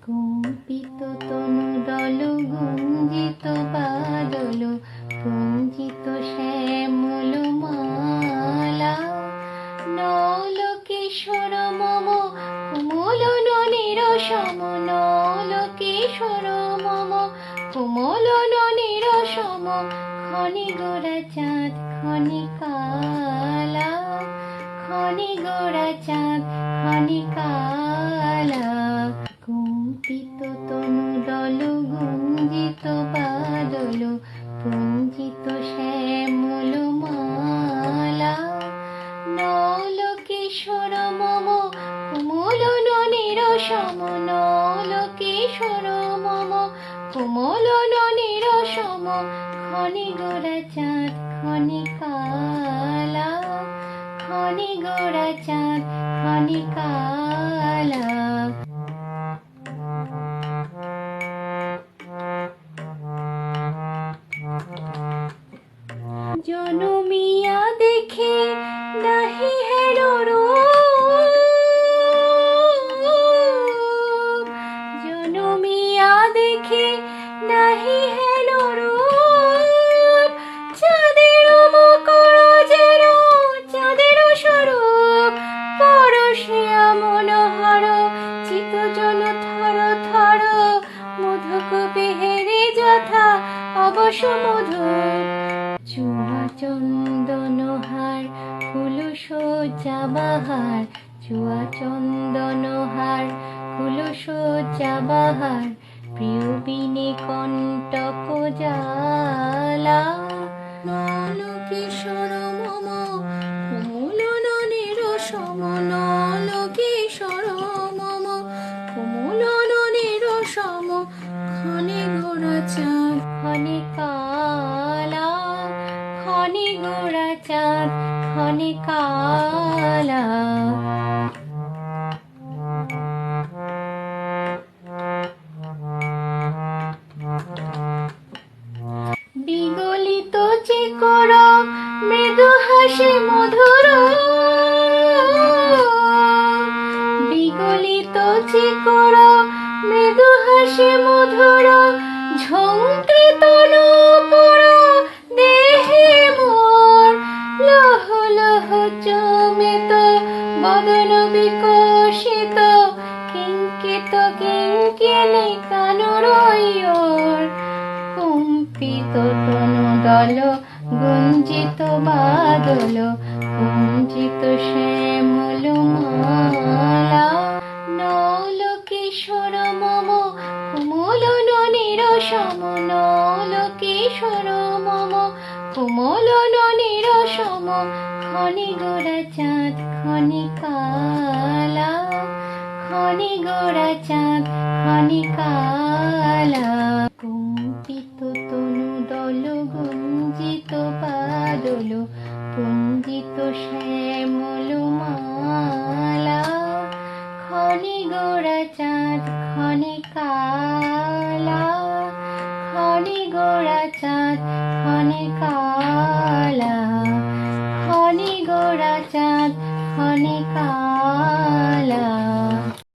কম্পিত তনু দল গুঞ্জিত বাদল পুঞ্জিত শ্যামল মালা নল কিশোর মম কোমল ননীর সম নল কিশোর মম কোমল ননীর সম খনি গোরা চাঁদ খনি কালা খনি গোরা চাঁদ খনি কালা কম্পিত তনু দল গুঞ্জিত বাদল পুঞ্জিত শ্যামল মালা নল কিশোর মম কোমল ননীর সম নল কিশোর মম কোমল ননীর সম খনি গোরা চাঁদ খনি কালা খনি গোরা চাঁদ খনি কালা জনমিয়া দেখে নাহি হেরো জনমিয়া দেখে নাহি হেরো চাঁদের মকর যেন চাঁদের স্বরূপ পরশে মনোহর চিত জন থর থর মধুকূপে হেরে যথা অবশ্য মধু চুয়া চন্দন হার ফুল সজ্জা বাহার চুয়া চন্দন হার ফুল সজ্জা বাহার প্রিয় বিনে কণ্টক জালা নল কিশোর মম কোমল ননীর সম নল কিশোর মম কোমল ননীর সম খনি গোরা চাঁদ খনি কালা খনি গোরা চাঁদ খনি কালা বিগলিত চিকর মৃদু হাসি মধুর বিগলিত চিকর মৃদু হাসি মধুর ঝঙ্কৃত নূপুর দেহে মোর লহ লহ চমিত বদন বিকশিত কিঙ্কিত কিঙ্কিনী কানুরয়র কম্পিত তনু দল গুঞ্জিত বাদল পুঞ্জিত শ্যামল মালা নল কিশোর মম কোমল ননীর সম নল কিশোর মম কোমল ননীর সম খনি গোরা চাঁদ খনি কালা খনি গোরা চাঁদ খনি কালা কম্পিত তনু দল গুঞ্জিত বাদল পুঞ্জিত শ্যামল মালা খনি গোরা চাঁদ খনি কালা খনি গোরা চাঁদ খনি কালা।